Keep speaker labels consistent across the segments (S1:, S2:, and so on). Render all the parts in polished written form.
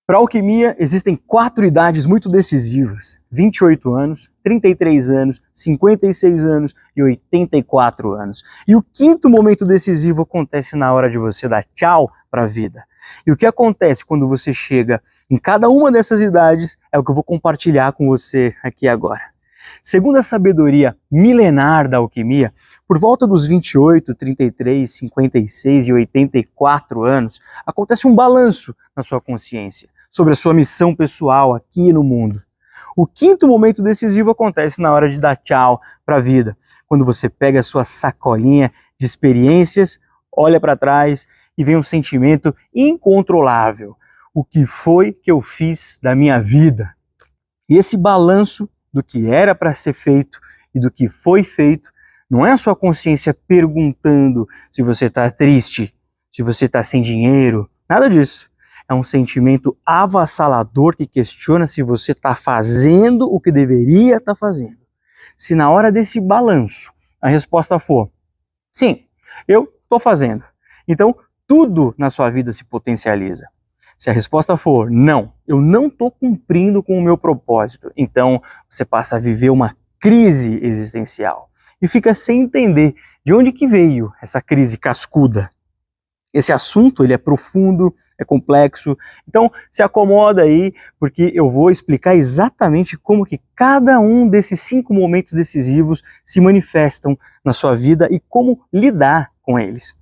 S1: Para a alquimia, existem 4 idades muito decisivas: 28 anos, 33 anos, 56 anos e 84 anos. E o 5º momento decisivo acontece na hora de você dar tchau para a vida. E o que acontece quando você chega em cada uma dessas idades é o que eu vou compartilhar com você aqui agora. Segundo a sabedoria milenar da alquimia, por volta dos 28, 33, 56 e 84 anos, acontece um balanço na sua consciência sobre a sua missão pessoal aqui no mundo. O 5º momento decisivo acontece na hora de dar tchau para a vida, quando você pega a sua sacolinha de experiências, olha para trás e vem um sentimento incontrolável. O que foi que eu fiz da minha vida? E esse balanço do que era para ser feito e do que foi feito, não é a sua consciência perguntando se você está triste, se você está sem dinheiro, nada disso. É um sentimento avassalador que questiona se você está fazendo o que deveria estar fazendo. Se na hora desse balanço a resposta for sim, eu estou fazendo, então tudo na sua vida se potencializa. Se a resposta for não, eu não estou cumprindo com o meu propósito, então você passa a viver uma crise existencial e fica sem entender de onde que veio essa crise cascuda. Esse assunto ele é profundo, é complexo, então se acomoda aí, porque eu vou explicar exatamente como que cada um desses 5 momentos decisivos se manifestam na sua vida e como lidar com eles.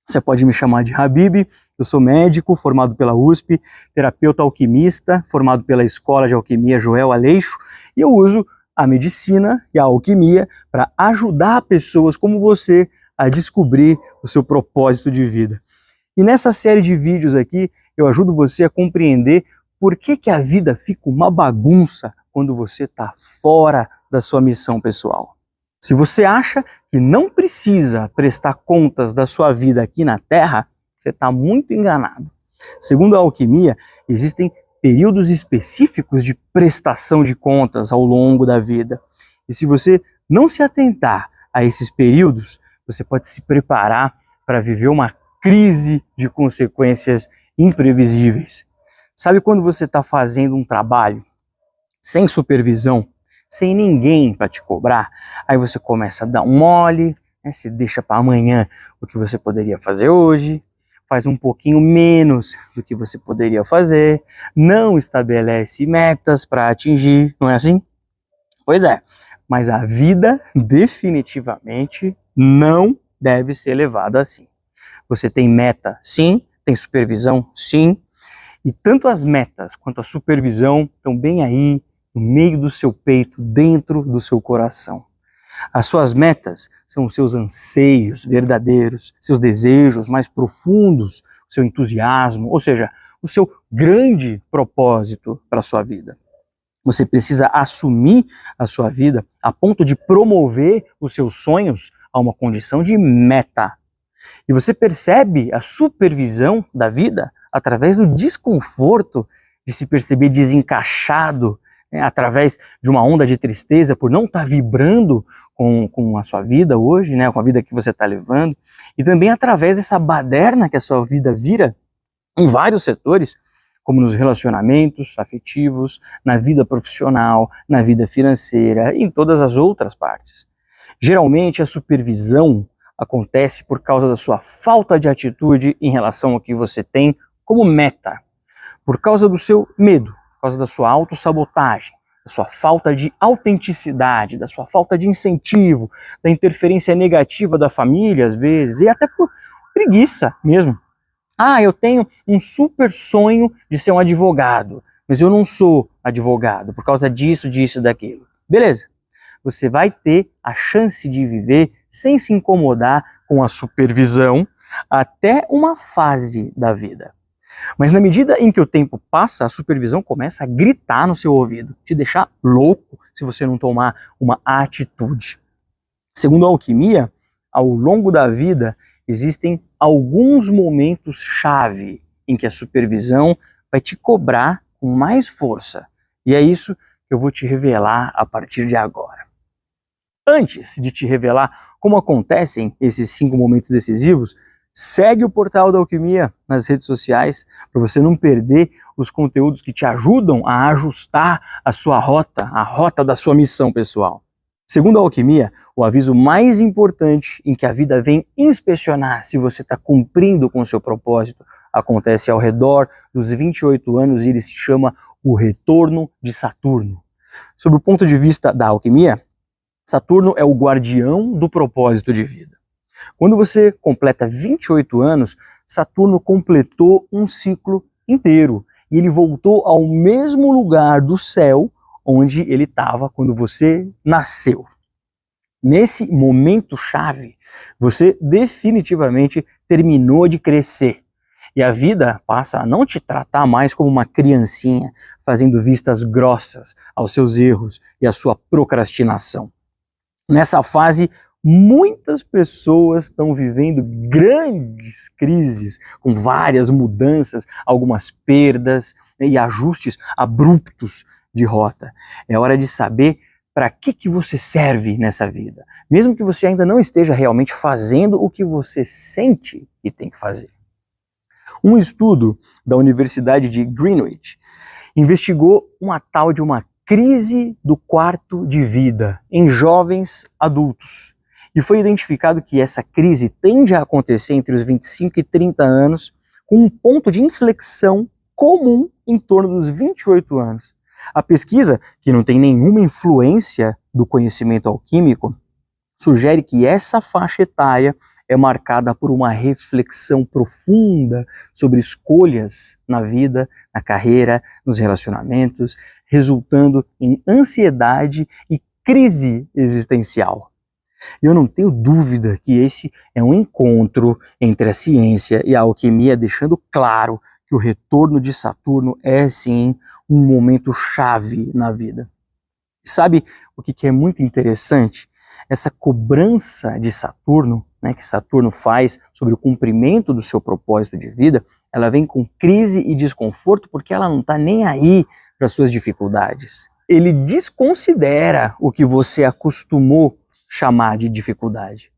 S1: Você pode me chamar de Habib, eu sou médico, formado pela USP, terapeuta alquimista, formado pela Escola de Alquimia Joel Aleixo, e eu uso a medicina e a alquimia para ajudar pessoas como você a descobrir o seu propósito de vida. E nessa série de vídeos aqui, eu ajudo você a compreender por que a vida fica uma bagunça quando você está fora da sua missão pessoal. Se você acha que não precisa prestar contas da sua vida aqui na Terra, você está muito enganado. Segundo a alquimia, existem períodos específicos de prestação de contas ao longo da vida. E se você não se atentar a esses períodos, você pode se preparar para viver uma crise de consequências imprevisíveis. Sabe quando você está fazendo um trabalho sem supervisão, sem ninguém para te cobrar, aí você começa a dar um mole, né? Se deixa para amanhã o que você poderia fazer hoje, faz um pouquinho menos do que você poderia fazer, não estabelece metas para atingir, não é assim? Pois é, mas a vida definitivamente não deve ser levada assim. Você tem meta, sim, tem supervisão, sim, e tanto as metas quanto a supervisão estão bem aí, no meio do seu peito, dentro do seu coração. As suas metas são os seus anseios verdadeiros, seus desejos mais profundos, o seu entusiasmo, ou seja, o seu grande propósito para a sua vida. Você precisa assumir a sua vida a ponto de promover os seus sonhos a uma condição de meta. E você percebe a supervisão da vida através do desconforto de se perceber desencaixado, né, através de uma onda de tristeza por não estar vibrando com a sua vida hoje, né, com a vida que você está levando, e também através dessa baderna que a sua vida vira em vários setores, como nos relacionamentos afetivos, na vida profissional, na vida financeira e em todas as outras partes. Geralmente a supervisão acontece por causa da sua falta de atitude em relação ao que você tem como meta, por causa do seu medo, por causa da sua autossabotagem, da sua falta de autenticidade, da sua falta de incentivo, da interferência negativa da família às vezes, e até por preguiça mesmo. Ah, eu tenho um super sonho de ser um advogado, mas eu não sou advogado por causa disso, disso, daquilo. Beleza, você vai ter a chance de viver sem se incomodar com a supervisão até uma fase da vida. Mas na medida em que o tempo passa, a supervisão começa a gritar no seu ouvido, te deixar louco se você não tomar uma atitude. Segundo a alquimia, ao longo da vida, existem alguns momentos-chave em que a supervisão vai te cobrar com mais força. E é isso que eu vou te revelar a partir de agora. Antes de te revelar como acontecem esses 5 momentos decisivos, Segue o Portal da Alquimia nas redes sociais para você não perder os conteúdos que te ajudam a ajustar a sua rota, a rota da sua missão pessoal. Segundo a Alquimia, o aviso mais importante em que a vida vem inspecionar se você está cumprindo com o seu propósito acontece ao redor dos 28 anos e ele se chama o retorno de Saturno. Sob o ponto de vista da Alquimia, Saturno é o guardião do propósito de vida. Quando você completa 28 anos, Saturno completou um ciclo inteiro e ele voltou ao mesmo lugar do céu onde ele estava quando você nasceu. Nesse momento chave, você definitivamente terminou de crescer. E a vida passa a não te tratar mais como uma criancinha, fazendo vistas grossas aos seus erros e à sua procrastinação. Nessa fase, muitas pessoas estão vivendo grandes crises, com várias mudanças, algumas perdas e ajustes abruptos de rota. É hora de saber para que você serve nessa vida, mesmo que você ainda não esteja realmente fazendo o que você sente que tem que fazer. Um estudo da Universidade de Greenwich investigou uma tal de uma crise do quarto de vida em jovens adultos. E foi identificado que essa crise tende a acontecer entre os 25 e 30 anos, com um ponto de inflexão comum em torno dos 28 anos. A pesquisa, que não tem nenhuma influência do conhecimento alquímico, sugere que essa faixa etária é marcada por uma reflexão profunda sobre escolhas na vida, na carreira, nos relacionamentos, resultando em ansiedade e crise existencial. E eu não tenho dúvida que esse é um encontro entre a ciência e a alquimia, deixando claro que o retorno de Saturno é, sim, um momento chave na vida. E sabe o que é muito interessante? Essa cobrança de Saturno, que Saturno faz sobre o cumprimento do seu propósito de vida, ela vem com crise e desconforto porque ela não está nem aí para suas dificuldades. Ele desconsidera o que você acostumou chamar de dificuldade.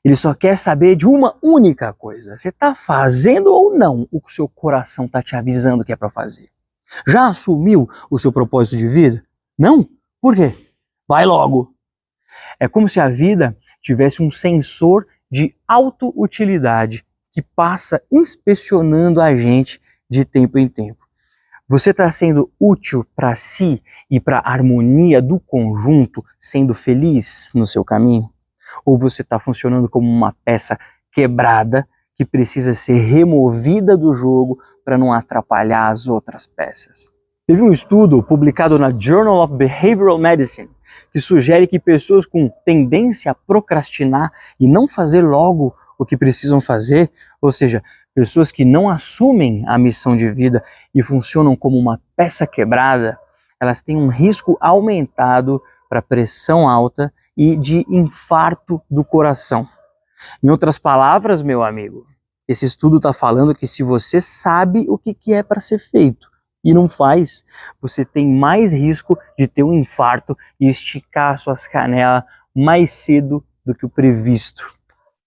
S1: Ele só quer saber de uma única coisa. Você está fazendo ou não o que o seu coração está te avisando que é para fazer? Já assumiu o seu propósito de vida? Não? Por quê? Vai logo! É como se a vida tivesse um sensor de auto-utilidade que passa inspecionando a gente de tempo em tempo. Você está sendo útil para si e para a harmonia do conjunto, sendo feliz no seu caminho? Ou você está funcionando como uma peça quebrada que precisa ser removida do jogo para não atrapalhar as outras peças? Teve um estudo publicado na Journal of Behavioral Medicine que sugere que pessoas com tendência a procrastinar e não fazer logo o que precisam fazer, ou seja, pessoas que não assumem a missão de vida e funcionam como uma peça quebrada, elas têm um risco aumentado para pressão alta e de infarto do coração. Em outras palavras, meu amigo, esse estudo está falando que se você sabe o que é para ser feito e não faz, você tem mais risco de ter um infarto e esticar suas canelas mais cedo do que o previsto.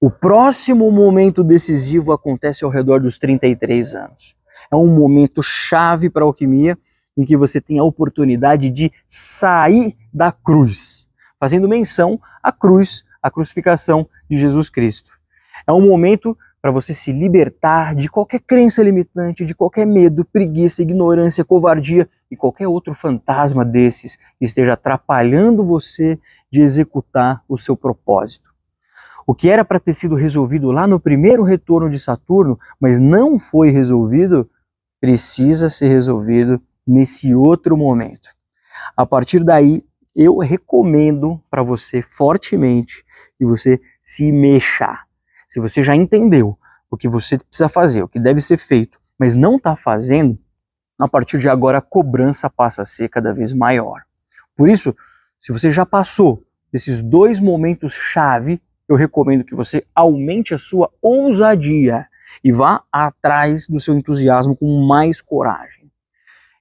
S1: O próximo momento decisivo acontece ao redor dos 33 anos. É um momento chave para a alquimia em que você tem a oportunidade de sair da cruz, fazendo menção à cruz, à crucificação de Jesus Cristo. É um momento para você se libertar de qualquer crença limitante, de qualquer medo, preguiça, ignorância, covardia e qualquer outro fantasma desses que esteja atrapalhando você de executar o seu propósito. O que era para ter sido resolvido lá no primeiro retorno de Saturno, mas não foi resolvido, precisa ser resolvido nesse outro momento. A partir daí, eu recomendo para você fortemente que você se mexa. Se você já entendeu o que você precisa fazer, o que deve ser feito, mas não está fazendo, a partir de agora a cobrança passa a ser cada vez maior. Por isso, se você já passou desses dois momentos-chave, eu recomendo que você aumente a sua ousadia e vá atrás do seu entusiasmo com mais coragem.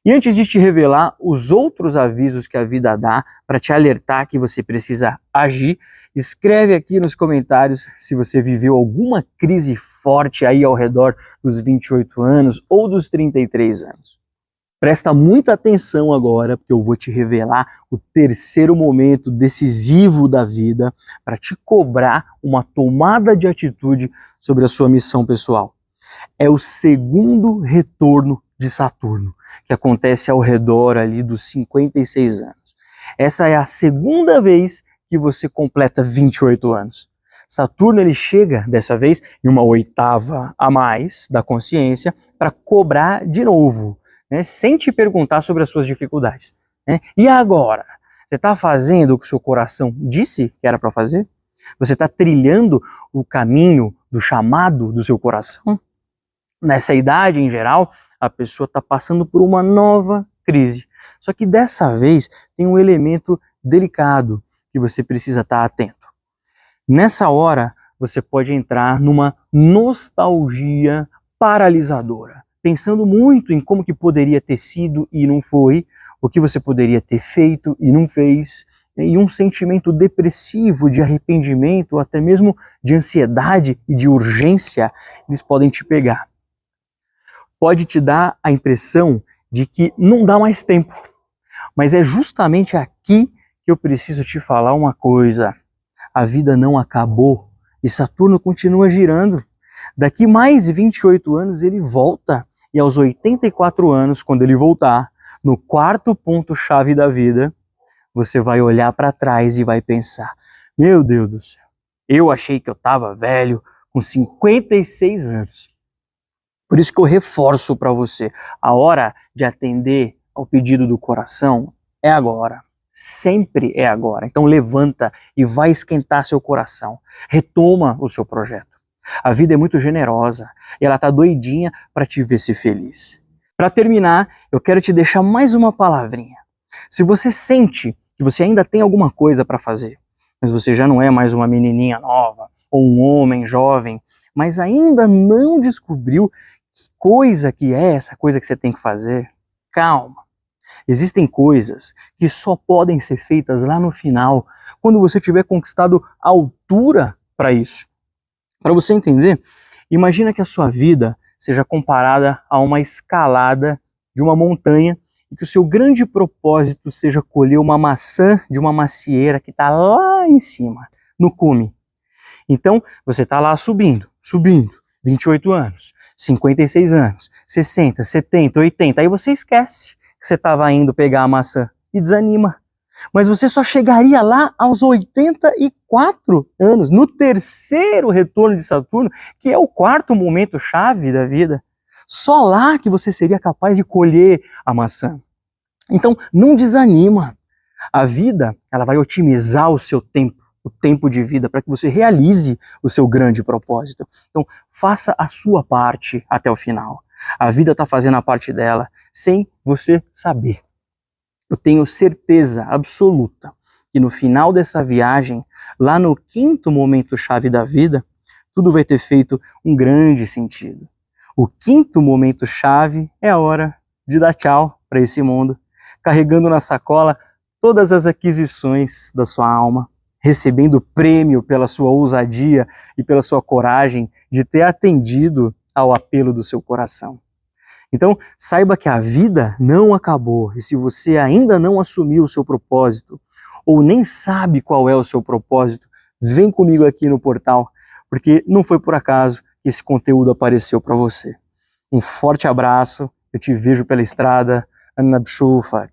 S1: E antes de te revelar os outros avisos que a vida dá para te alertar que você precisa agir, escreve aqui nos comentários se você viveu alguma crise forte aí ao redor dos 28 anos ou dos 33 anos. Presta muita atenção agora, porque eu vou te revelar o terceiro momento decisivo da vida para te cobrar uma tomada de atitude sobre a sua missão pessoal. É o segundo retorno de Saturno, que acontece ao redor ali dos 56 anos. Essa é a segunda vez que você completa 28 anos. Saturno ele chega, dessa vez, em uma oitava a mais da consciência para cobrar de novo, né, sem te perguntar sobre as suas dificuldades. Né? E agora? Você está fazendo o que o seu coração disse que era para fazer? Você está trilhando o caminho do chamado do seu coração? Nessa idade, em geral, a pessoa está passando por uma nova crise. Só que dessa vez tem um elemento delicado que você precisa estar atento. Nessa hora, você pode entrar numa nostalgia paralisadora, pensando muito em como que poderia ter sido e não foi, o que você poderia ter feito e não fez, e um sentimento depressivo de arrependimento, ou até mesmo de ansiedade e de urgência, eles podem te pegar. Pode te dar a impressão de que não dá mais tempo, mas é justamente aqui que eu preciso te falar uma coisa. A vida não acabou e Saturno continua girando. Daqui mais 28 anos ele volta e aos 84 anos, quando ele voltar, no quarto ponto-chave da vida, você vai olhar para trás e vai pensar, meu Deus do céu, eu achei que eu estava velho com 56 anos. Por isso que eu reforço para você, a hora de atender ao pedido do coração é agora. Sempre é agora. Então levanta e vai esquentar seu coração. Retoma o seu projeto. A vida é muito generosa e ela está doidinha para te ver ser feliz. Para terminar, eu quero te deixar mais uma palavrinha. Se você sente que você ainda tem alguma coisa para fazer, mas você já não é mais uma menininha nova ou um homem jovem, mas ainda não descobriu que coisa que é essa coisa que você tem que fazer, calma. Existem coisas que só podem ser feitas lá no final, quando você tiver conquistado a altura para isso. Para você entender, imagina que a sua vida seja comparada a uma escalada de uma montanha e que o seu grande propósito seja colher uma maçã de uma macieira que está lá em cima, no cume. Então, você está lá subindo, 28 anos, 56 anos, 60, 70, 80, aí você esquece que você estava indo pegar a maçã e desanima. Mas você só chegaria lá aos 84 anos, no terceiro retorno de Saturno, que é o quarto momento chave da vida. Só lá que você seria capaz de colher a maçã. Então, não desanima. A vida, ela vai otimizar o seu tempo, o tempo de vida, para que você realize o seu grande propósito. Então, faça a sua parte até o final. A vida está fazendo a parte dela, sem você saber. Eu tenho certeza absoluta que no final dessa viagem, lá no quinto momento-chave da vida, tudo vai ter feito um grande sentido. O quinto momento-chave é a hora de dar tchau para esse mundo, carregando na sacola todas as aquisições da sua alma, recebendo prêmio pela sua ousadia e pela sua coragem de ter atendido ao apelo do seu coração. Então, saiba que a vida não acabou, e se você ainda não assumiu o seu propósito, ou nem sabe qual é o seu propósito, vem comigo aqui no portal, porque não foi por acaso que esse conteúdo apareceu para você. Um forte abraço, eu te vejo pela estrada, Anna Bshufak.